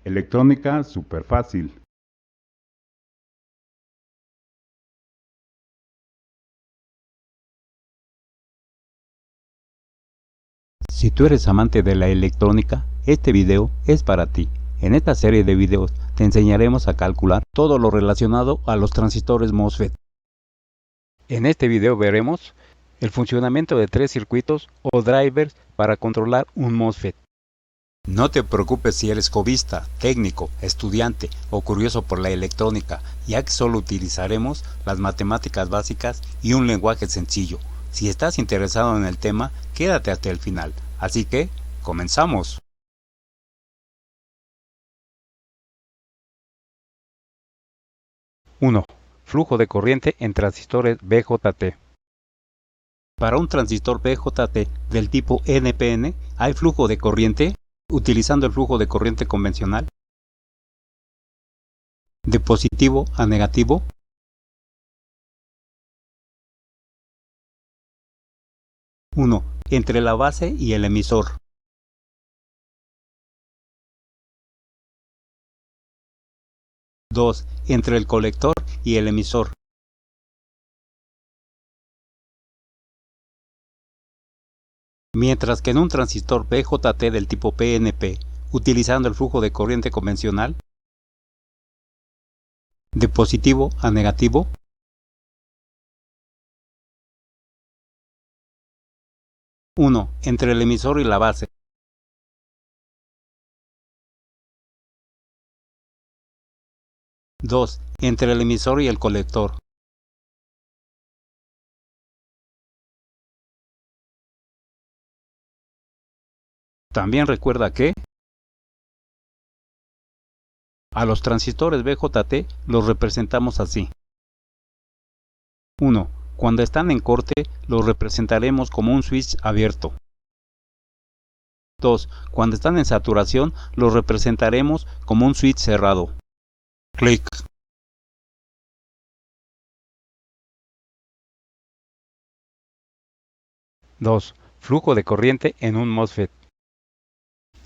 Electrónica súper fácil. Si tú eres amante de la electrónica, este video es para ti. En esta serie de videos te enseñaremos a calcular todo lo relacionado a los transistores MOSFET. En este video veremos el funcionamiento de 3 circuitos o drivers para controlar un MOSFET. No te preocupes si eres hobbyista, técnico, estudiante o curioso por la electrónica, ya que solo utilizaremos las matemáticas básicas y un lenguaje sencillo. Si estás interesado en el tema, quédate hasta el final. Así que, comenzamos. ¡1! Flujo de corriente en transistores BJT. Para un transistor BJT del tipo NPN hay flujo de corriente utilizando el flujo de corriente convencional de positivo a negativo. 1. Entre la base y el emisor. 2. Entre el colector y el emisor. 3. Mientras que en un transistor BJT del tipo PNP, utilizando el flujo de corriente convencional, de positivo a negativo, 1. Entre el emisor y la base. 2. Entre el emisor y el colector. 3. También recuerda que a los transistores BJT los representamos así. 1. Cuando están en corte los representaremos como un switch abierto. 2. Cuando están en saturación los representaremos como un switch cerrado. Clic. 2. Flujo de corriente en un MOSFET.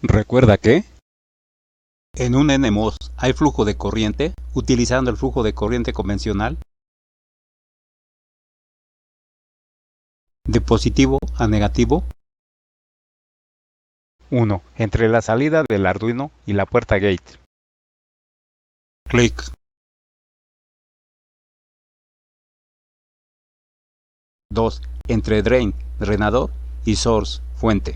Recuerda que en un NMOS hay flujo de corriente utilizando el flujo de corriente convencional de positivo a negativo. 1. Entre la salida del Arduino y la puerta gate. Clic. 2. Entre drain, drenador y source, fuente.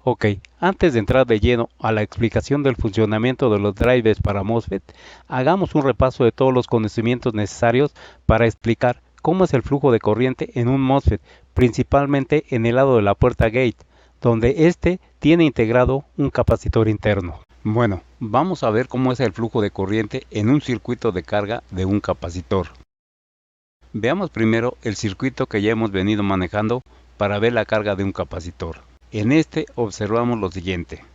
Ok, antes de entrar de lleno a la explicación del funcionamiento de los drivers para MOSFET, hagamos un repaso de todos los conocimientos necesarios para explicar cómo es el flujo de corriente en un MOSFET, principalmente en el lado de la puerta gate, donde este tiene integrado un capacitor interno. Bueno, vamos a ver cómo es el flujo de corriente en un circuito de carga de un capacitor. Veamos primero el circuito que ya hemos venido manejando para ver la carga de un capacitor. En este observamos lo siguiente.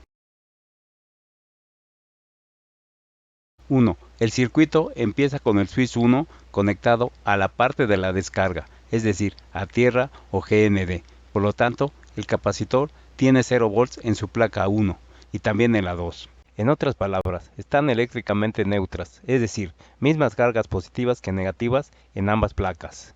1. El circuito empieza con el switch 1 conectado a la parte de la descarga, es decir, a tierra o GND. Por lo tanto, el capacitor tiene 0 volts en su placa 1 y también en la 2. En otras palabras, están eléctricamente neutras, es decir, mismas cargas positivas que negativas en ambas placas.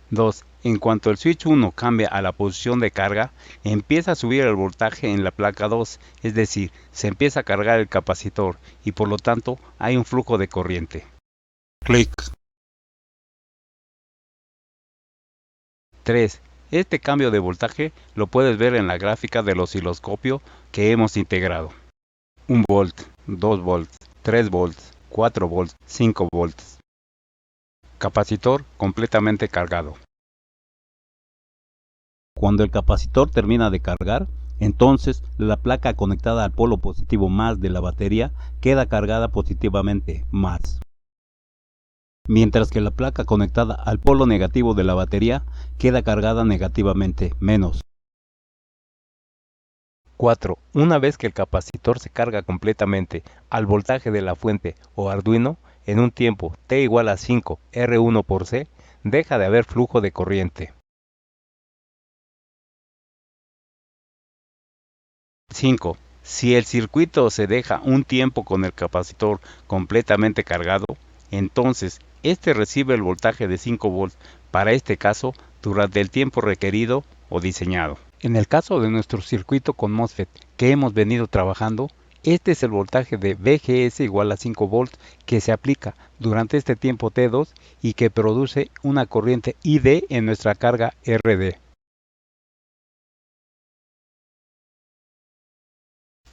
2. En cuanto el switch 1 cambia a la posición de carga, empieza a subir el voltaje en la placa 2, es decir, se empieza a cargar el capacitor y por lo tanto hay un flujo de corriente. Clic. 3. Este cambio de voltaje lo puedes ver en la gráfica del osciloscopio que hemos integrado. 1 volt, 2 volts, 3 volts, 4 volts, 5 volts. Capacitor completamente cargado. Cuando el capacitor termina de cargar, entonces la placa conectada al polo positivo más de la batería queda cargada positivamente más, mientras que la placa conectada al polo negativo de la batería queda cargada negativamente menos. 4. Una vez que el capacitor se carga completamente al voltaje de la fuente o Arduino, en un tiempo t igual a 5 R1 por C, deja de haber flujo de corriente. 5. Si el circuito se deja un tiempo con el capacitor completamente cargado, entonces este recibe el voltaje de 5 volts, para este caso durante el tiempo requerido o diseñado. En el caso de nuestro circuito con MOSFET que hemos venido trabajando, este es el voltaje de VGS igual a 5 volts que se aplica durante este tiempo T2 y que produce una corriente ID en nuestra carga RD.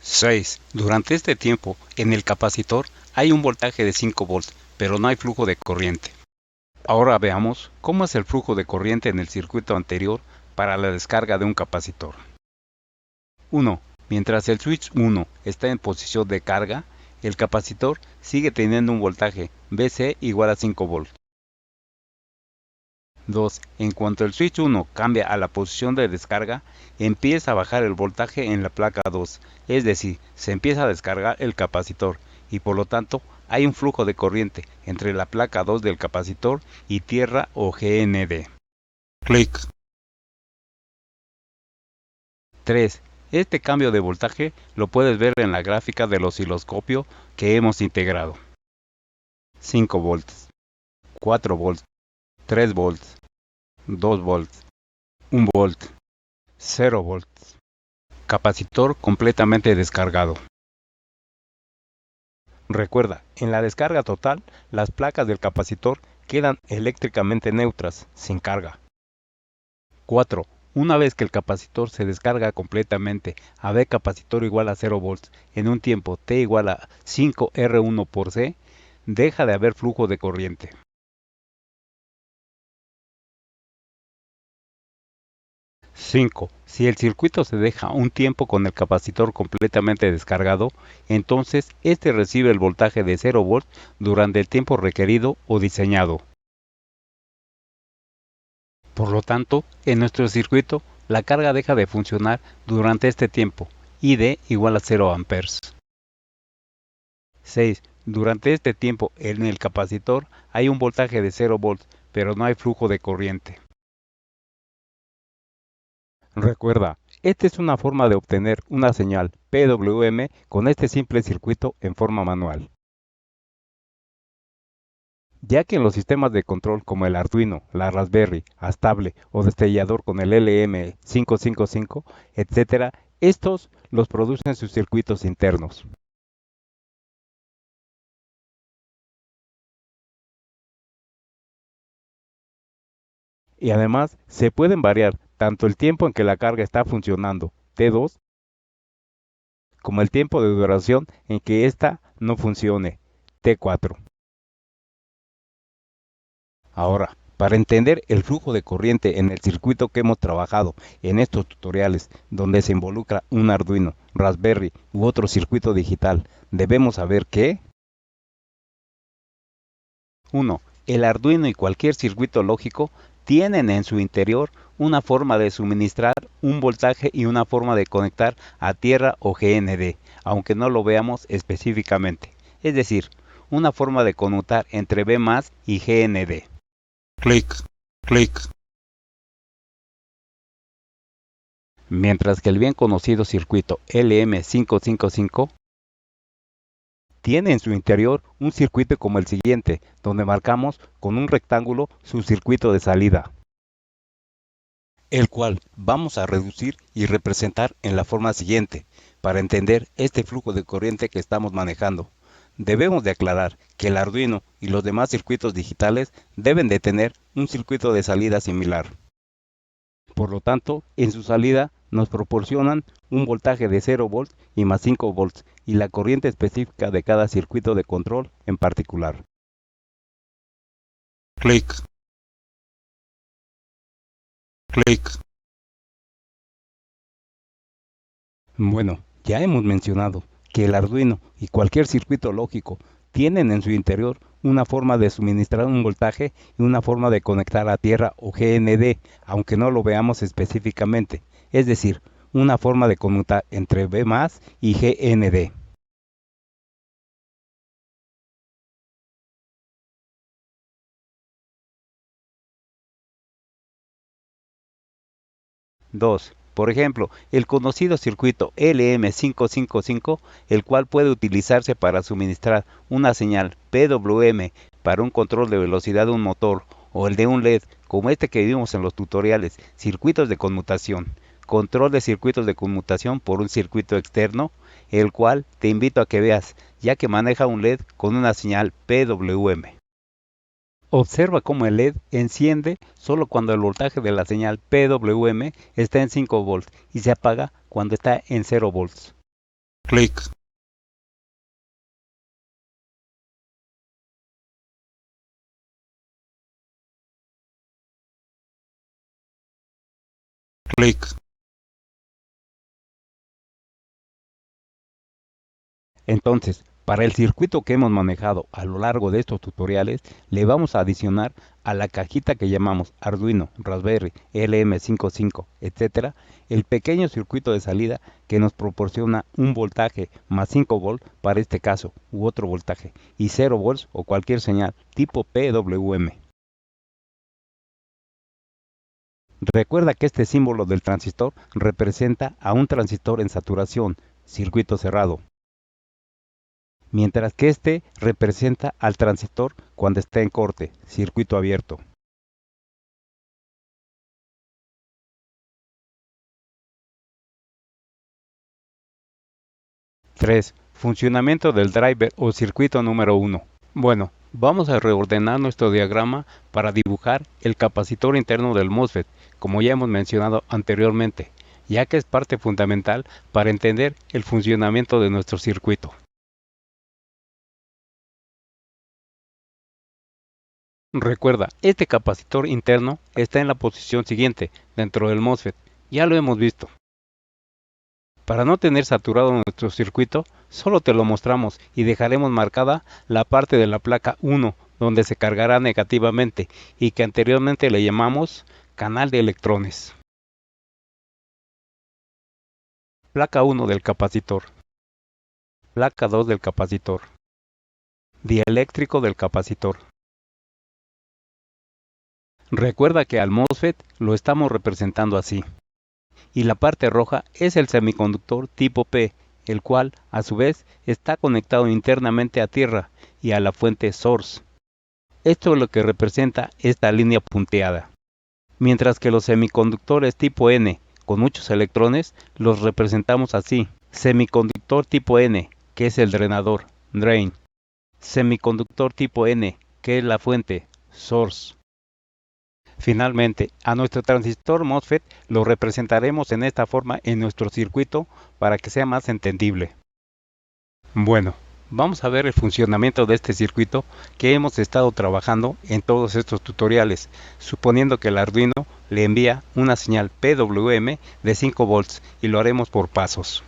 6. Durante este tiempo, en el capacitor hay un voltaje de 5 volts, pero no hay flujo de corriente. Ahora veamos cómo es el flujo de corriente en el circuito anterior para la descarga de un capacitor. 1. Mientras el switch 1 está en posición de carga, el capacitor sigue teniendo un voltaje VC igual a 5 volts. 2. En cuanto el switch 1 cambia a la posición de descarga, empieza a bajar el voltaje en la placa 2, es decir, se empieza a descargar el capacitor y por lo tanto hay un flujo de corriente entre la placa 2 del capacitor y tierra o GND. Clic. 3. Este cambio de voltaje lo puedes ver en la gráfica del osciloscopio que hemos integrado. 5 volts, 4 volts, 3 volts, 2 volts, 1 volt, 0 volts. Capacitor completamente descargado. Recuerda, en la descarga total, las placas del capacitor quedan eléctricamente neutras, sin carga. 4. Una vez que el capacitor se descarga completamente a V capacitor igual a 0 volts en un tiempo t igual a 5 R1 por C, deja de haber flujo de corriente. 5. Si el circuito se deja un tiempo con el capacitor completamente descargado, entonces este recibe el voltaje de 0 volts durante el tiempo requerido o diseñado. Por lo tanto, en nuestro circuito, la carga deja de funcionar durante este tiempo, ID igual a 0 amperes. 6. Durante este tiempo en el capacitor hay un voltaje de 0 volts, pero no hay flujo de corriente. Recuerda, esta es una forma de obtener una señal PWM con este simple circuito en forma manual. Ya que en los sistemas de control como el Arduino, la Raspberry, Astable o destellador con el LM555, etc., estos los producen sus circuitos internos. Y además se pueden variar tanto el tiempo en que la carga está funcionando, T2, como el tiempo de duración en que ésta no funcione, T4. Ahora, para entender el flujo de corriente en el circuito que hemos trabajado en estos tutoriales, donde se involucra un Arduino, Raspberry u otro circuito digital, debemos saber que 1. El Arduino y cualquier circuito lógico tienen en su interior una forma de suministrar un voltaje y una forma de conectar a tierra o GND, aunque no lo veamos específicamente. Es decir, una forma de conmutar entre V+ y GND. Clic, clic. Mientras que el bien conocido circuito LM555 tiene en su interior un circuito como el siguiente, donde marcamos con un rectángulo su circuito de salida, el cual vamos a reducir y representar en la forma siguiente, para entender este flujo de corriente que estamos manejando. Debemos de aclarar que el Arduino y los demás circuitos digitales deben de tener un circuito de salida similar. Por lo tanto, en su salida nos proporcionan un voltaje de 0 volts y más 5 volts y la corriente específica de cada circuito de control en particular. Clic. Clic. Bueno, ya hemos mencionado que el Arduino y cualquier circuito lógico tienen en su interior una forma de suministrar un voltaje y una forma de conectar a tierra o GND, aunque no lo veamos específicamente, es decir, una forma de conmutar entre V+ y GND. 2. Por ejemplo, el conocido circuito LM555, el cual puede utilizarse para suministrar una señal PWM para un control de velocidad de un motor, o el de un LED, como este que vimos en los tutoriales, circuitos de conmutación, control de circuitos de conmutación por un circuito externo, el cual te invito a que veas, ya que maneja un LED con una señal PWM. Observa cómo el LED enciende solo cuando el voltaje de la señal PWM está en 5 volts y se apaga cuando está en 0 volts. Clic. Clic. Entonces, para el circuito que hemos manejado a lo largo de estos tutoriales, le vamos a adicionar a la cajita que llamamos Arduino, Raspberry, LM55, etc., el pequeño circuito de salida que nos proporciona un voltaje más 5 volts para este caso, u otro voltaje, y 0 volts o cualquier señal tipo PWM. Recuerda que este símbolo del transistor representa a un transistor en saturación, circuito cerrado, mientras que este representa al transistor cuando está en corte, circuito abierto. (3) Funcionamiento del driver o circuito número 1. Bueno, vamos a reordenar nuestro diagrama para dibujar el capacitor interno del MOSFET, como ya hemos mencionado anteriormente, ya que es parte fundamental para entender el funcionamiento de nuestro circuito. Recuerda, este capacitor interno está en la posición siguiente dentro del MOSFET, ya lo hemos visto. Para no tener saturado nuestro circuito, solo te lo mostramos y dejaremos marcada la parte de la placa 1 donde se cargará negativamente y que anteriormente le llamamos canal de electrones. Placa 1 del capacitor. Placa 2 del capacitor. Dieléctrico del capacitor. Recuerda que al MOSFET lo estamos representando así. Y la parte roja es el semiconductor tipo P, el cual, a su vez, está conectado internamente a tierra y a la fuente source. Esto es lo que representa esta línea punteada. Mientras que los semiconductores tipo N, con muchos electrones, los representamos así. Semiconductor tipo N, que es el drenador, drain. Semiconductor tipo N, que es la fuente, source. Finalmente, a nuestro transistor MOSFET lo representaremos en esta forma en nuestro circuito para que sea más entendible. Bueno, vamos a ver el funcionamiento de este circuito que hemos estado trabajando en todos estos tutoriales, suponiendo que el Arduino le envía una señal PWM de 5 volts y lo haremos por pasos.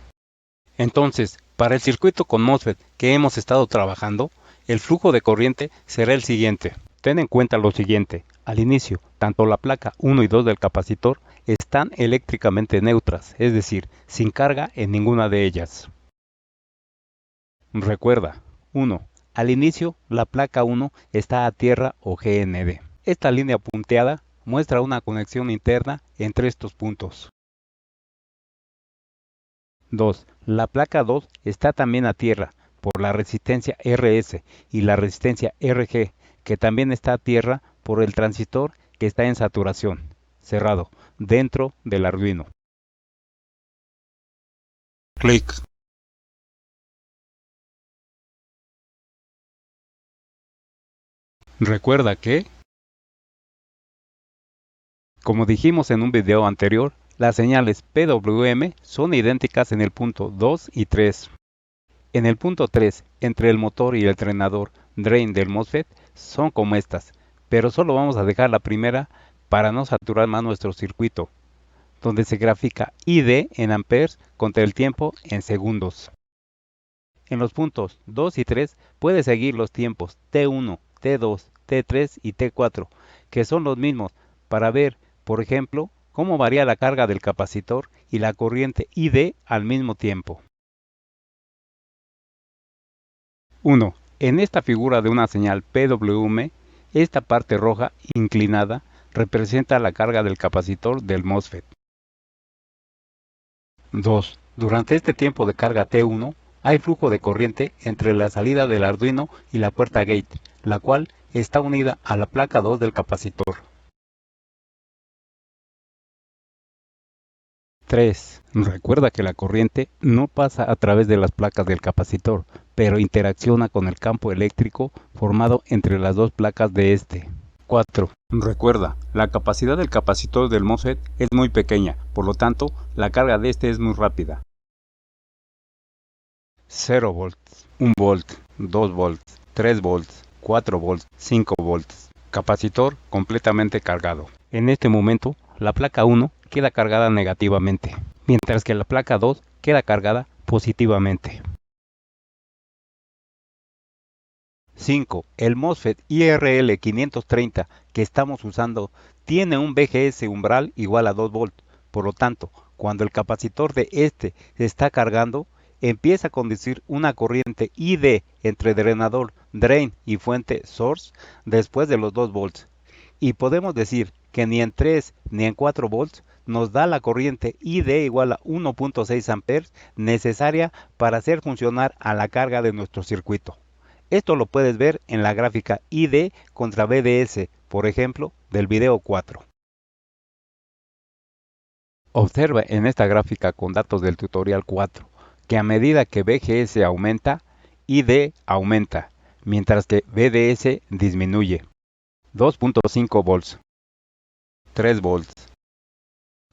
Entonces, para el circuito con MOSFET que hemos estado trabajando, el flujo de corriente será el siguiente. Ten en cuenta lo siguiente, al inicio, tanto la placa 1 y 2 del capacitor están eléctricamente neutras, es decir, sin carga en ninguna de ellas. Recuerda, 1. Al inicio, la placa 1 está a tierra o GND. Esta línea punteada muestra una conexión interna entre estos puntos. 2. La placa 2 está también a tierra por la resistencia RS y la resistencia RG, que también está a tierra por el transistor que está en saturación, cerrado, dentro del Arduino. Clic. Recuerda que, como dijimos en un video anterior, las señales PWM son idénticas en el punto 2 y 3. En el punto 3, entre el motor y el drenador drain del MOSFET, son como estas, pero solo vamos a dejar la primera para no saturar más nuestro circuito, donde se grafica ID en amperes contra el tiempo en segundos. En los puntos 2 y 3 puedes seguir los tiempos T1, T2, T3 y T4, que son los mismos, para ver, por ejemplo, cómo varía la carga del capacitor y la corriente ID al mismo tiempo. 1. En esta figura de una señal PWM, esta parte roja inclinada representa la carga del capacitor del MOSFET. 2. Durante este tiempo de carga T1, hay flujo de corriente entre la salida del Arduino y la puerta gate, la cual está unida a la placa 2 del capacitor. 3. Recuerda que la corriente no pasa a través de las placas del capacitor, pero interacciona con el campo eléctrico formado entre las dos placas de este. 4. Recuerda, la capacidad del capacitor del MOSFET es muy pequeña, por lo tanto, la carga de este es muy rápida. 0 volts, 1 volt, 2 volts, 3 volts, 4 volts, 5 volts. Capacitor completamente cargado. En este momento, la placa 1 queda cargada negativamente, mientras que la placa 2 queda cargada positivamente. 5. El MOSFET IRL 530 que estamos usando tiene un BGS umbral igual a 2 volts. Por lo tanto, cuando el capacitor de este se está cargando, empieza a conducir una corriente ID entre drenador, drain y fuente source después de los 2 volts. Y podemos decir que ni en 3 ni en 4 volts nos da la corriente ID igual a 1.6 amperes necesaria para hacer funcionar a la carga de nuestro circuito. Esto lo puedes ver en la gráfica ID contra BDS, por ejemplo, del video 4. Observa en esta gráfica con datos del tutorial 4 que a medida que BGS aumenta, ID aumenta, mientras que BDS disminuye. 2.5 volts, 3 volts,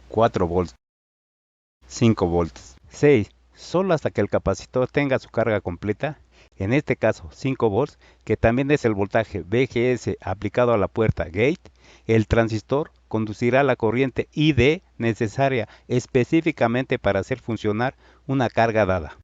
4 volts, 5 volts, 6, solo hasta que el capacitor tenga su carga completa, en este caso 5 volts, que también es el voltaje BGS aplicado a la puerta gate, el transistor conducirá la corriente ID necesaria específicamente para hacer funcionar una carga dada.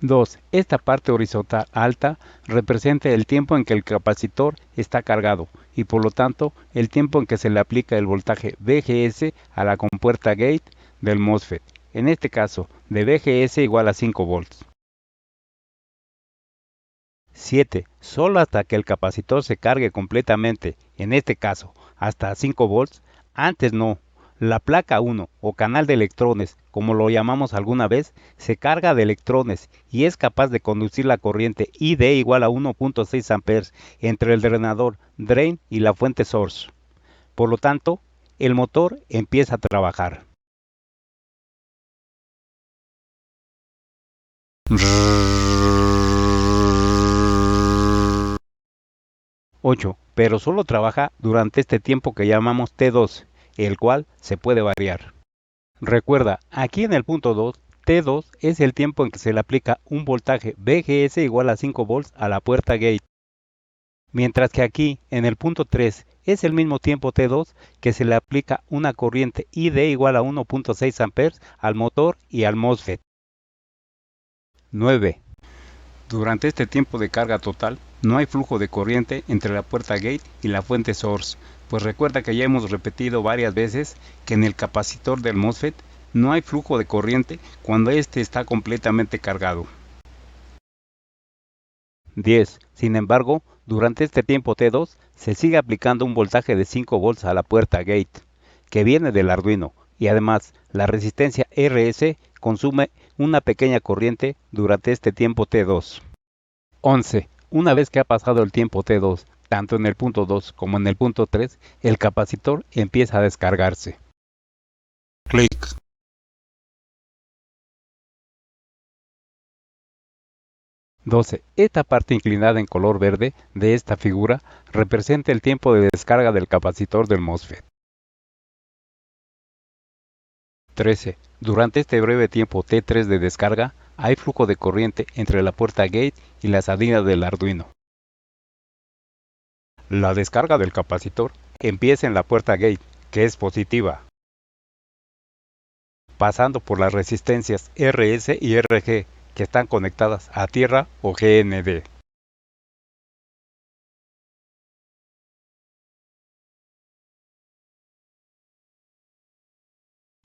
Dos. Esta parte horizontal alta representa el tiempo en que el capacitor está cargado y por lo tanto el tiempo en que se le aplica el voltaje VGS a la compuerta gate del MOSFET, en este caso de VGS igual a 5 volts. 7. Solo hasta que el capacitor se cargue completamente, en este caso hasta 5 volts, antes no. La placa 1 o canal de electrones, como lo llamamos alguna vez, se carga de electrones y es capaz de conducir la corriente ID igual a 1.6 amperes entre el drenador, drain y la fuente source. Por lo tanto, el motor empieza a trabajar. 8. Pero solo trabaja durante este tiempo que llamamos T2, el cual se puede variar. Recuerda, aquí en el punto 2, T2 es el tiempo en que se le aplica un voltaje VGS igual a 5 volts a la puerta gate. Mientras que aquí, en el punto 3, es el mismo tiempo T2 que se le aplica una corriente ID igual a 1.6 amperes al motor y al MOSFET. 9. Durante este tiempo de carga total, no hay flujo de corriente entre la puerta gate y la fuente source, pues recuerda que ya hemos repetido varias veces que en el capacitor del MOSFET no hay flujo de corriente cuando este está completamente cargado. 10. Sin embargo, durante este tiempo T2 se sigue aplicando un voltaje de 5 volts a la puerta gate, que viene del Arduino, y además la resistencia RS consume una pequeña corriente durante este tiempo T2. 11. Una vez que ha pasado el tiempo T2, tanto en el punto 2 como en el punto 3, el capacitor empieza a descargarse. Clic. 12. Esta parte inclinada en color verde de esta figura representa el tiempo de descarga del capacitor del MOSFET. 13. Durante este breve tiempo T3 de descarga, hay flujo de corriente entre la puerta gate y la salida del Arduino. La descarga del capacitor empieza en la puerta gate, que es positiva, pasando por las resistencias RS y RG, que están conectadas a tierra o GND.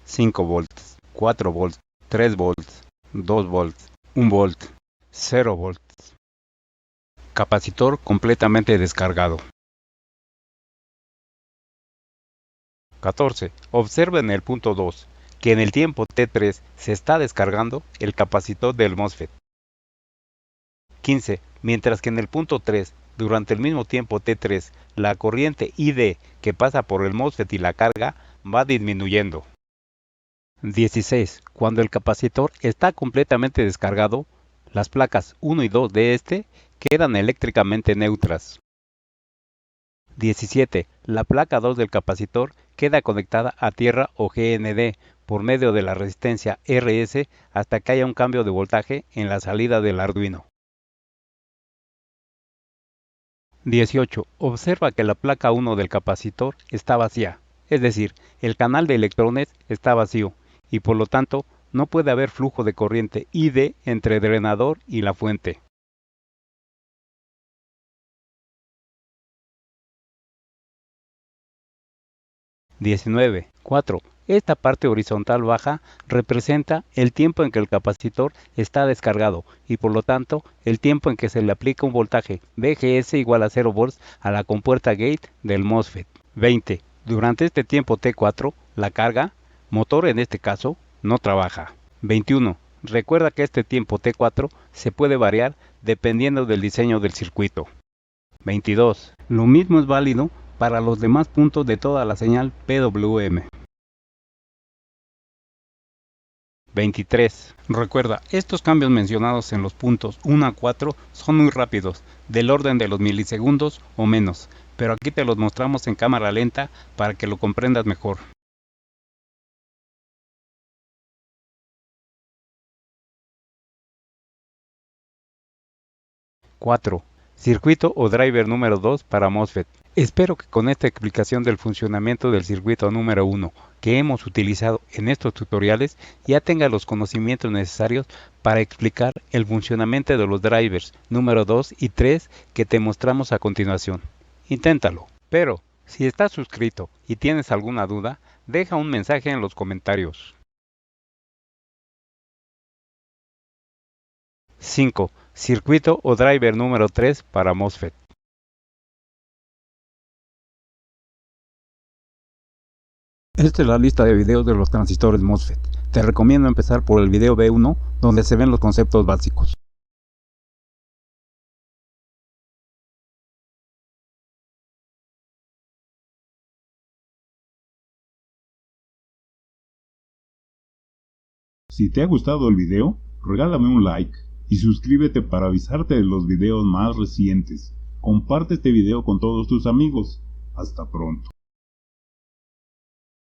$5 volts, 4 volts, 3 volts, 2 volts, 1 volt, 0 volts. Capacitor completamente descargado. 14. Observa en el punto 2 que en el tiempo T3 se está descargando el capacitor del MOSFET. 15. Mientras que en el punto 3, durante el mismo tiempo T3, la corriente ID que pasa por el MOSFET y la carga va disminuyendo. 16. Cuando el capacitor está completamente descargado, las placas 1 y 2 de este quedan eléctricamente neutras. 17. La placa 2 del capacitor queda conectada a tierra o GND por medio de la resistencia RS hasta que haya un cambio de voltaje en la salida del Arduino. 18. Observa que la placa 1 del capacitor está vacía, es decir, el canal de electrones está vacío y por lo tanto no puede haber flujo de corriente ID entre drenador y la fuente. 19. 4. Esta parte horizontal baja representa el tiempo en que el capacitor está descargado y por lo tanto el tiempo en que se le aplica un voltaje VGS igual a 0 volts a la compuerta gate del MOSFET. 20. Durante este tiempo T4, la carga, motor en este caso, no trabaja. 21. Recuerda que este tiempo T4 se puede variar dependiendo del diseño del circuito. 22. Lo mismo es válido para los demás puntos de toda la señal PWM. 23. Recuerda, estos cambios mencionados en los puntos 1 a 4 son muy rápidos, del orden de los milisegundos o menos, pero aquí te los mostramos en cámara lenta para que lo comprendas mejor. ¡4! Circuito o driver número 2 para MOSFET. Espero que con esta explicación del funcionamiento del circuito número 1 que hemos utilizado en estos tutoriales ya tenga los conocimientos necesarios para explicar el funcionamiento de los drivers número 2 y 3 que te mostramos a continuación. Inténtalo. Pero, si estás suscrito y tienes alguna duda, deja un mensaje en los comentarios. 5. Circuito o driver número 3 para MOSFET. Esta es la lista de videos de los transistores MOSFET. Te recomiendo empezar por el video B1, donde se ven los conceptos básicos. Si te ha gustado el video, regálame un like y suscríbete para avisarte de los videos más recientes. Comparte este video con todos tus amigos. Hasta pronto.